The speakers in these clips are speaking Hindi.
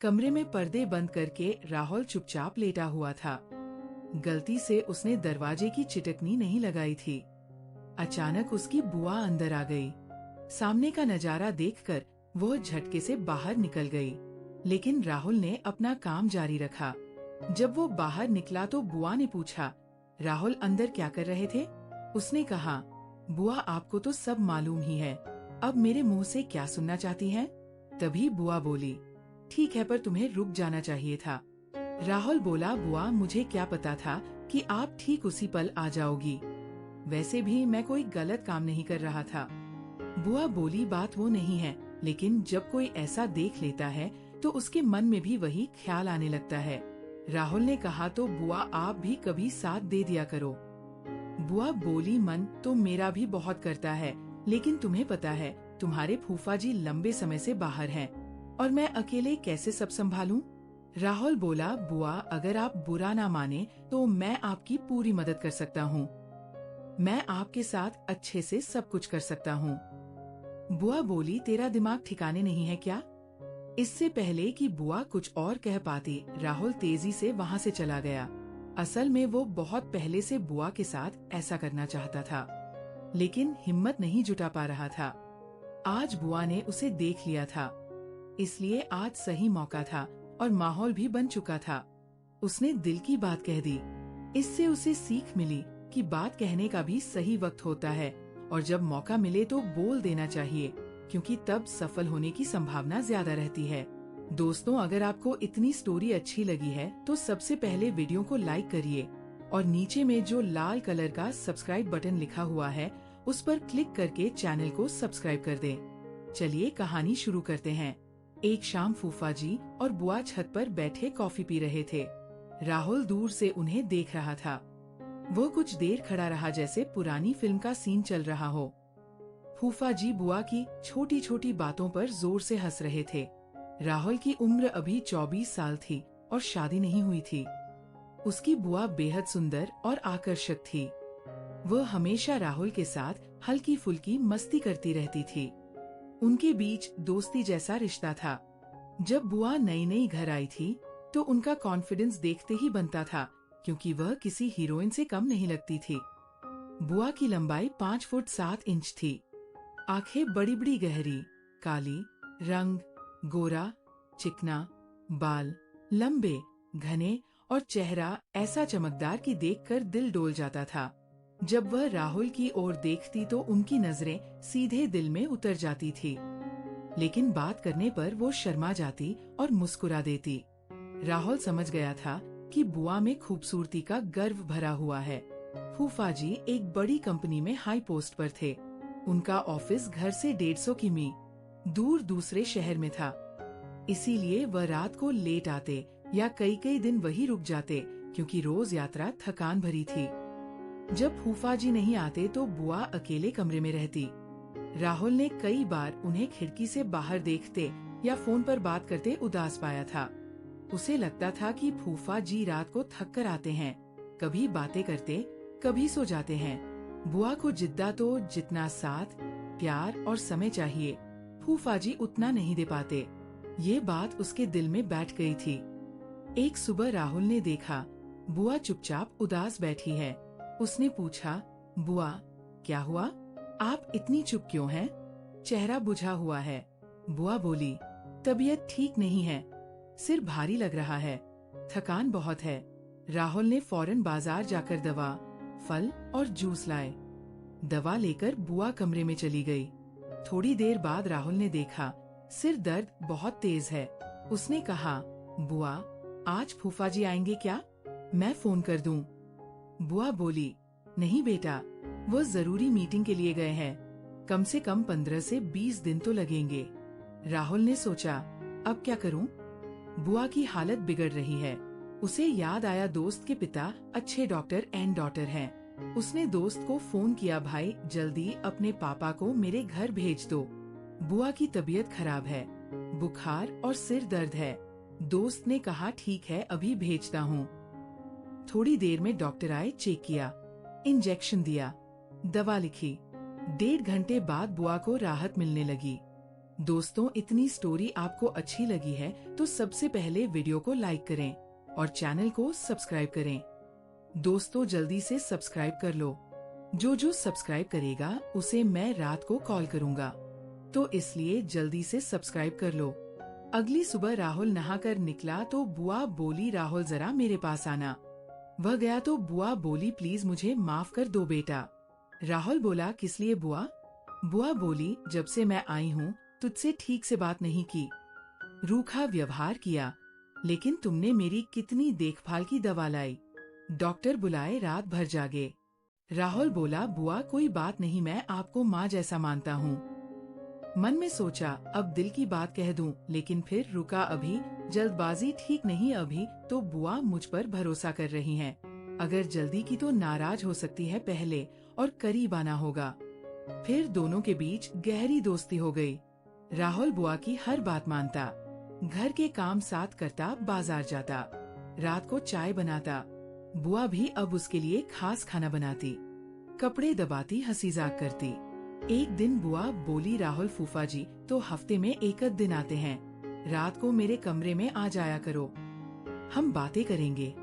कमरे में पर्दे बंद करके राहुल चुपचाप लेटा हुआ था। गलती से उसने दरवाजे की चिटकनी नहीं लगाई थी। अचानक उसकी बुआ अंदर आ गई। सामने का नजारा देखकर वो झटके से बाहर निकल गई, लेकिन राहुल ने अपना काम जारी रखा। जब वो बाहर निकला तो बुआ ने पूछा, राहुल अंदर क्या कर रहे थे? उसने कहा, बुआ आपको तो सब मालूम ही है, अब मेरे मुंह से क्या सुनना चाहती हैं? तभी बुआ बोली, ठीक है पर तुम्हें रुक जाना चाहिए था। राहुल बोला, बुआ मुझे क्या पता था कि आप ठीक उसी पल आ जाओगी। वैसे भी मैं कोई गलत काम नहीं कर रहा था। बुआ बोली, बात वो नहीं है, लेकिन जब कोई ऐसा देख लेता है तो उसके मन में भी वही ख्याल आने लगता है। राहुल ने कहा, तो बुआ आप भी कभी साथ दे दिया करो। बुआ बोली, मन तो मेरा भी बहुत करता है, लेकिन तुम्हें पता है तुम्हारे फूफा जी लंबे समय से बाहर हैं और मैं अकेले कैसे सब संभालूं? राहुल बोला, बुआ अगर आप बुरा ना माने तो मैं आपकी पूरी मदद कर सकता हूँ। मैं आपके साथ अच्छे से सब कुछ कर सकता हूँ। बुआ बोली, तेरा दिमाग ठिकाने नहीं है क्या? इससे पहले कि बुआ कुछ और कह पाती, राहुल तेजी से वहाँ से चला गया। असल में वो बहुत पहले से बुआ के साथ ऐसा करना चाहता था, लेकिन हिम्मत नहीं जुटा पा रहा था। आज बुआ ने उसे देख लिया था, इसलिए आज सही मौका था और माहौल भी बन चुका था। उसने दिल की बात कह दी। इससे उसे सीख मिली कि बात कहने का भी सही वक्त होता है और जब मौका मिले तो बोल देना चाहिए, क्योंकि तब सफल होने की संभावना ज्यादा रहती है। दोस्तों, अगर आपको इतनी स्टोरी अच्छी लगी है तो सबसे पहले वीडियो को लाइक करिए और नीचे में जो लाल कलर का सब्सक्राइब बटन लिखा हुआ है उस पर क्लिक करके चैनल को सब्सक्राइब कर दें। चलिए कहानी शुरू करते हैं। एक शाम फूफा जी और बुआ छत पर बैठे कॉफी पी रहे थे। राहुल दूर से उन्हें देख रहा था। वो कुछ देर खड़ा रहा जैसे पुरानी फिल्म का सीन चल रहा हो। फूफा जी बुआ की छोटी छोटी बातों पर जोर से हंस रहे थे। राहुल की उम्र अभी 24 साल थी और शादी नहीं हुई थी। उसकी बुआ बेहद सुंदर और आकर्षक थी। वह हमेशा राहुल के साथ हल्की फुल्की मस्ती करती रहती थी। उनके बीच दोस्ती जैसा रिश्ता था। जब बुआ नई नई घर आई थी तो उनका कॉन्फिडेंस देखते ही बनता था, क्योंकि वह किसी हीरोइन से कम नहीं लगती थी। बुआ की लंबाई 5 फुट 7 इंच थी। आंखें बड़ी बड़ी गहरी, काली, रंग गोरा, चिकना, बाल लंबे घने और चेहरा ऐसा चमकदार कि देखकर दिल डोल जाता था। जब वह राहुल की ओर देखती तो उनकी नजरें सीधे दिल में उतर जाती थी, लेकिन बात करने पर वो शर्मा जाती और मुस्कुरा देती। राहुल समझ गया था कि बुआ में खूबसूरती का गर्व भरा हुआ है। फूफा जी एक बड़ी कंपनी में हाई पोस्ट पर थे। उनका ऑफिस घर से 150 किमी दूर दूसरे शहर में था। इसीलिए वह रात को लेट आते या कई कई दिन वही रुक जाते, क्योंकि रोज यात्रा थकान भरी थी। जब फूफा जी नहीं आते तो बुआ अकेले कमरे में रहती। राहुल ने कई बार उन्हें खिड़की से बाहर देखते या फोन पर बात करते उदास पाया था। उसे लगता था कि फूफा जी रात को थक कर आते हैं, कभी बातें करते, कभी सो जाते हैं। बुआ को जिद्दा तो जितना साथ, प्यार और समय चाहिए, फूफा जी उतना नहीं दे पाते। ये बात उसके दिल में बैठ गई थी। एक सुबह राहुल ने देखा बुआ चुपचाप उदास बैठी है। उसने पूछा, बुआ क्या हुआ? आप इतनी चुप क्यों हैं? चेहरा बुझा हुआ है। बुआ बोली, तबीयत ठीक नहीं है, सिर भारी लग रहा है, थकान बहुत है। राहुल ने फौरन बाजार जाकर दवा, फल और जूस लाए। दवा लेकर बुआ कमरे में चली गई। थोड़ी देर बाद राहुल ने देखा सिर दर्द बहुत तेज है। उसने कहा, बुआ आज फूफा जी आएंगे क्या? मैं फोन कर दूं? बुआ बोली, नहीं बेटा, वो जरूरी मीटिंग के लिए गए हैं, कम से कम 15 से 20 दिन तो लगेंगे। राहुल ने सोचा, अब क्या करूं? बुआ की हालत बिगड़ रही है। उसे याद आया दोस्त के पिता अच्छे डॉक्टर एंड डॉटर हैं। उसने दोस्त को फोन किया, भाई जल्दी अपने पापा को मेरे घर भेज दो, बुआ की तबीयत खराब है, बुखार और सिर दर्द है। दोस्त ने कहा, ठीक है अभी भेजता हूँ। थोड़ी देर में डॉक्टर आए, चेक किया, इंजेक्शन दिया, दवा लिखी। 1.5 घंटे बाद बुआ को राहत मिलने लगी। दोस्तों, इतनी स्टोरी आपको अच्छी लगी है तो सबसे पहले वीडियो को लाइक करें और चैनल को सब्सक्राइब करें। दोस्तों, जल्दी से सब्सक्राइब कर लो। जो सब्सक्राइब करेगा उसे मैं रात को कॉल करूंगा, तो इसलिए जल्दी से सब्सक्राइब कर लो। अगली सुबह राहुल नहाकर निकला तो बुआ बोली, राहुल जरा मेरे पास आना। वह गया तो बुआ बोली, प्लीज मुझे माफ कर दो बेटा। राहुल बोला, किस लिए बुआ? बुआ बोली, जब से मैं आई हूँ तुझसे ठीक से बात नहीं की, रूखा व्यवहार किया, लेकिन तुमने मेरी कितनी देखभाल की दवा लाई, डॉक्टर बुलाए, रात भर जागे। राहुल बोला, बुआ कोई बात नहीं, मैं आपको माँ जैसा मानता हूँ। मन में सोचा अब दिल की बात कह दूं, लेकिन फिर रुका, अभी जल्दबाजी ठीक नहीं, अभी तो बुआ मुझ पर भरोसा कर रही हैं। अगर जल्दी की तो नाराज हो सकती है पहले और करीब आना होगा। फिर दोनों के बीच गहरी दोस्ती हो गई। राहुल बुआ की हर बात मानता, घर के काम साथ करता, बाजार जाता, रात को चाय बनाता। बुआ भी अब उसके लिए खास खाना बनाती, कपड़े दबाती, हंसी मजाक करती। एक दिन बुआ बोली, राहुल फूफा जी तो हफ्ते में एक दिन आते हैं, रात को मेरे कमरे में आ जाया करो, हम बातें करेंगे,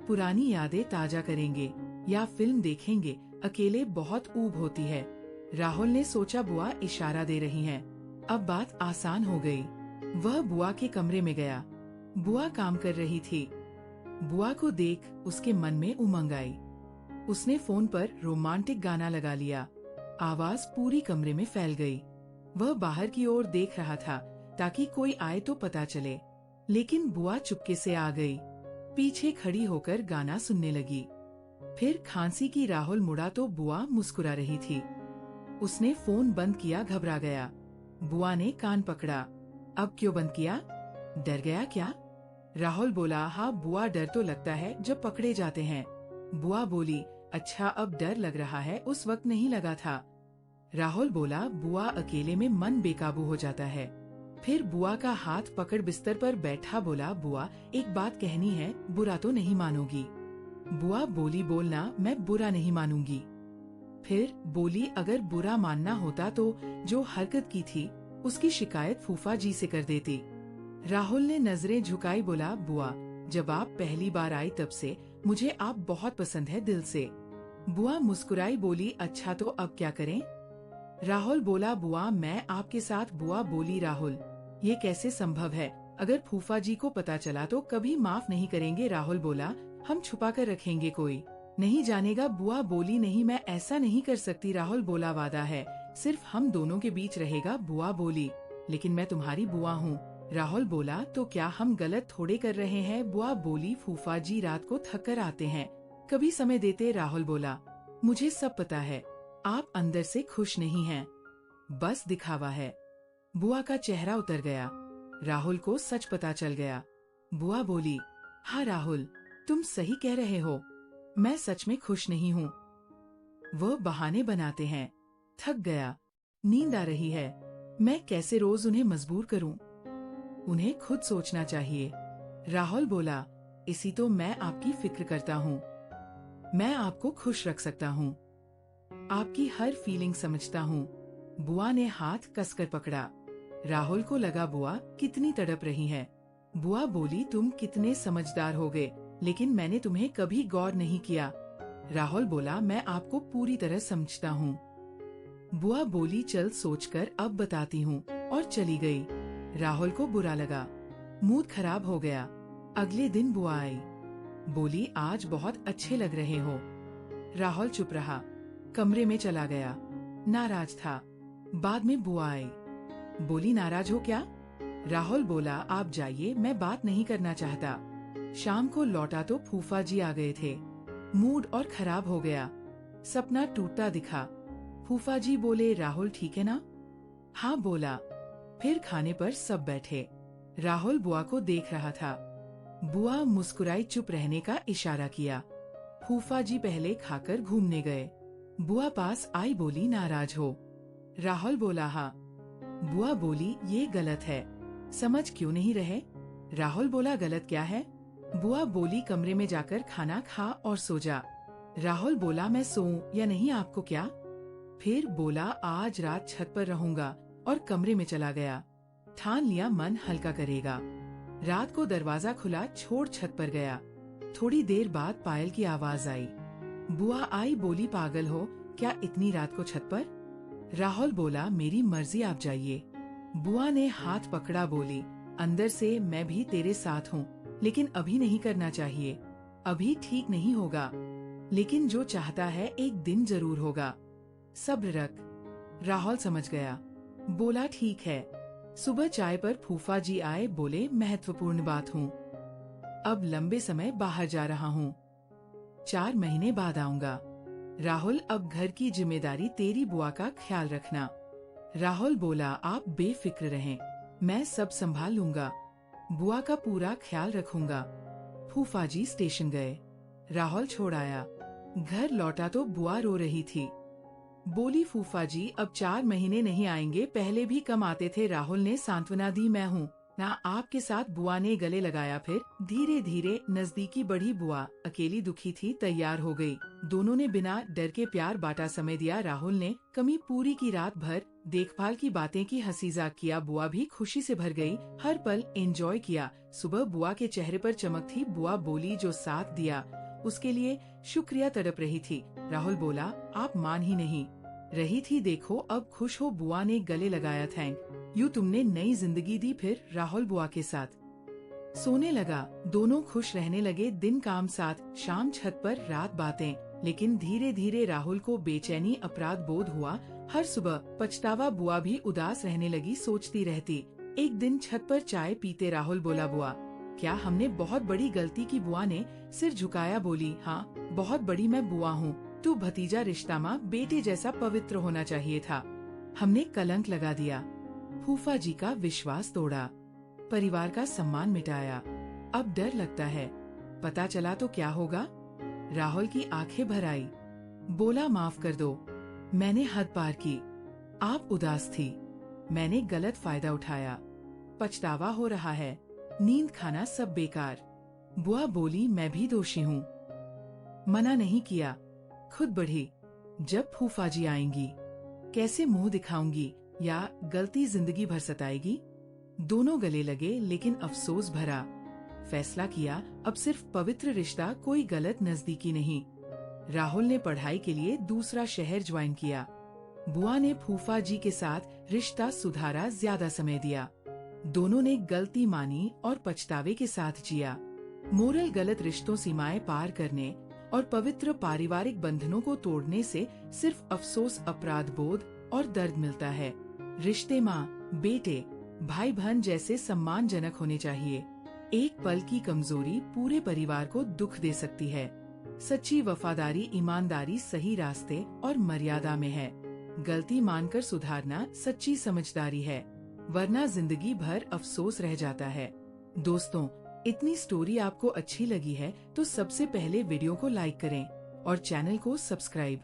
पुरानी यादें ताजा करेंगे या फिल्म देखेंगे, अकेले बहुत ऊब होती है। राहुल ने सोचा बुआ इशारा दे रही हैं, अब बात आसान हो गई। वह बुआ के कमरे में गया, बुआ काम कर रही थी। बुआ को देख उसके मन में उमंग आई, उसने फोन पर रोमांटिक गाना लगा लिया, आवाज पूरी कमरे में फैल गई। वह बाहर की ओर देख रहा था ताकि कोई आए तो पता चले, लेकिन बुआ चुपके से आ गई, पीछे खड़ी होकर गाना सुनने लगी। फिर खांसी की, राहुल मुड़ा तो बुआ मुस्कुरा रही थी। उसने फोन बंद किया, घबरा गया। बुआ ने कान पकड़ा, अब क्यों बंद किया, डर गया क्या? राहुल बोला, हाँ बुआ, डर तो लगता है जब पकड़े जाते हैं। बुआ बोली, अच्छा अब डर लग रहा है, उस वक्त नहीं लगा था। राहुल बोला, बुआ अकेले में मन बेकाबू हो जाता है। फिर बुआ का हाथ पकड़ बिस्तर पर बैठा, बोला, बुआ एक बात कहनी है, बुरा तो नहीं मानोगी? बुआ बोली, बोलना, मैं बुरा नहीं मानूंगी। फिर बोली, अगर बुरा मानना होता तो जो हरकत की थी उसकी शिकायत फूफा जी से कर देती। राहुल ने नजरें झुकाई, बोला, बुआ जब आप पहली बार आई तब से मुझे आप बहुत पसंद है, दिल से। बुआ मुस्कुराई, बोली, अच्छा तो अब क्या करें? राहुल बोला, बुआ मैं आपके साथ। बुआ बोली, राहुल ये कैसे संभव है, अगर फूफा जी को पता चला तो कभी माफ नहीं करेंगे। राहुल बोला, हम छुपा कर रखेंगे, कोई नहीं जानेगा। बुआ बोली, नहीं मैं ऐसा नहीं कर सकती। राहुल बोला, वादा है, सिर्फ हम दोनों के बीच रहेगा। बुआ बोली, लेकिन मैं तुम्हारी बुआ हूँ। राहुल बोला, तो क्या हम गलत थोड़े कर रहे हैं? बुआ बोली, फूफा जी रात को थक कर आते हैं, कभी समय देते। राहुल बोला, मुझे सब पता है, आप अंदर से खुश नहीं हैं, बस दिखावा है। बुआ का चेहरा उतर गया, राहुल को सच पता चल गया। बुआ बोली, हाँ राहुल तुम सही कह रहे हो, मैं सच में खुश नहीं हूँ। वो बहाने बनाते हैं, थक गया, नींद आ रही है, मैं कैसे रोज उन्हें मजबूर करूं? उन्हें खुद सोचना चाहिए। राहुल बोला, इसी तो मैं आपकी फिक्र करता हूँ, मैं आपको खुश रख सकता हूँ, आपकी हर फीलिंग समझता हूँ। बुआ ने हाथ कसकर पकड़ा। राहुल को लगा बुआ कितनी तड़प रही है। बुआ बोली, तुम कितने समझदार हो गए, लेकिन मैंने तुम्हें कभी गौर नहीं किया। राहुल बोला, मैं आपको पूरी तरह समझता हूँ। बुआ बोली, चल सोचकर अब बताती हूँ, और चली गई। राहुल को बुरा लगा, मूड खराब हो गया। अगले दिन बुआ आई, बोली, आज बहुत अच्छे लग रहे हो। राहुल चुप रहा, कमरे में चला गया, नाराज था। बाद में बुआ आई, बोली, नाराज हो क्या? राहुल बोला, आप जाइए, मैं बात नहीं करना चाहता। शाम को लौटा तो फूफा जी आ गए थे, मूड और खराब हो गया, सपना टूटता दिखा। फूफा जी बोले, राहुल ठीक है ना? हाँ बोला। फिर खाने पर सब बैठे, राहुल बुआ को देख रहा था। बुआ मुस्कुराई, चुप रहने का इशारा किया। फूफा जी पहले खाकर घूमने गए। बुआ पास आई, बोली, नाराज हो? राहुल बोला, हाँ। बुआ बोली, ये गलत है, समझ क्यों नहीं रहे? राहुल बोला, गलत क्या है? बुआ बोली, कमरे में जाकर खाना खा और सो जा। राहुल बोला, मैं सोऊं या नहीं, आपको क्या? फिर बोला, आज रात छत पर रहूंगा और कमरे में चला गया। ठान लिया मन हल्का करेगा। रात को दरवाजा खुला छोड़ छत पर गया। थोड़ी देर बाद पायल की आवाज आई। बुआ आई, बोली पागल हो क्या इतनी रात को छत पर? राहुल बोला मेरी मर्जी, आप जाइए। बुआ ने हाथ पकड़ा, बोली अंदर से मैं भी तेरे साथ हूँ, लेकिन अभी नहीं करना चाहिए, अभी ठीक नहीं होगा, लेकिन जो चाहता है एक दिन जरूर होगा, सब्र रख। राहुल समझ गया, बोला ठीक है। सुबह चाय पर फूफा जी आए, बोले महत्वपूर्ण बात हूँ, अब लंबे समय बाहर जा रहा हूँ, 4 महीने बाद आऊंगा। राहुल अब घर की जिम्मेदारी तेरी बुआ का ख्याल रखना। राहुल बोला आप बेफिक्र रहें, मैं सब संभाल लूंगा, बुआ का पूरा ख्याल रखूंगा। फूफा जी स्टेशन गए, राहुल छोड़ आया। घर लौटा तो बुआ रो रही थी। बोली फूफा जी अब 4 महीने नहीं आएंगे, पहले भी कम आते थे। राहुल ने सांत्वना दी, मैं हूँ ना आपके साथ। बुआ ने गले लगाया, फिर धीरे धीरे नजदीकी बढ़ी। बुआ अकेली दुखी थी, तैयार हो गई। दोनों ने बिना डर के प्यार बांटा, समय दिया। राहुल ने कमी पूरी की, रात भर देखभाल की, बातें की, हंसी मजाक किया। बुआ भी खुशी से भर गई, हर पल एंजॉय किया। सुबह बुआ के चेहरे पर चमक थी। बुआ बोली जो साथ दिया उसके लिए शुक्रिया, तड़प रही थी। राहुल बोला आप मान ही नहीं रही थी, देखो अब खुश हो। बुआ ने गले लगाया, थैंक यू, तुमने नई जिंदगी दी। फिर राहुल बुआ के साथ सोने लगा, दोनों खुश रहने लगे। दिन काम साथ, शाम छत पर, रात बातें। लेकिन धीरे धीरे राहुल को बेचैनी, अपराध बोध हुआ। हर सुबह पछतावा। बुआ भी उदास रहने लगी, सोचती रहती। एक दिन छत पर चाय पीते राहुल बोला बुआ क्या हमने बहुत बड़ी गलती की? बुआ ने सिर झुकाया, बोली हाँ बहुत बड़ी, मैं बुआ हूँ, तू भतीजा, रिश्ता माँ बेटे जैसा पवित्र होना चाहिए था, हमने कलंक लगा दिया। फूफा जी का विश्वास तोड़ा, परिवार का सम्मान मिटाया, अब डर लगता है, पता चला तो क्या होगा? राहुल की आंखें भर आई, बोला माफ कर दो, मैंने हद पार की, आप उदास थी, मैंने गलत फायदा उठाया, पछतावा हो रहा है, नींद खाना सब बेकार। बुआ बोली मैं भी दोषी हूँ, मना नहीं किया, खुद बढ़ी। जब फूफा जी आएंगी कैसे मुंह दिखाऊंगी, या गलती जिंदगी भर सताएगी? दोनों गले लगे, लेकिन अफसोस भरा। फैसला किया अब सिर्फ पवित्र रिश्ता, कोई गलत नजदीकी नहीं। राहुल ने पढ़ाई के लिए दूसरा शहर ज्वाइन किया। बुआ ने फूफा जी के साथ रिश्ता सुधारा, ज्यादा समय दिया। दोनों ने गलती मानी और पछतावे के साथ जिया। मोरल, गलत रिश्तों सीमाएं पार करने और पवित्र पारिवारिक बंधनों को तोड़ने से सिर्फ अफसोस, अपराध बोध और दर्द मिलता है। रिश्ते माँ बेटे, भाई बहन जैसे सम्मानजनक होने चाहिए। एक पल की कमजोरी पूरे परिवार को दुख दे सकती है। सच्ची वफादारी, ईमानदारी सही रास्ते और मर्यादा में है। गलती मानकर सुधारना सच्ची समझदारी है, वरना जिंदगी भर अफसोस रह जाता है। दोस्तों, इतनी स्टोरी आपको अच्छी लगी है तो सबसे पहले वीडियो को लाइक करें और चैनल को सब्सक्राइब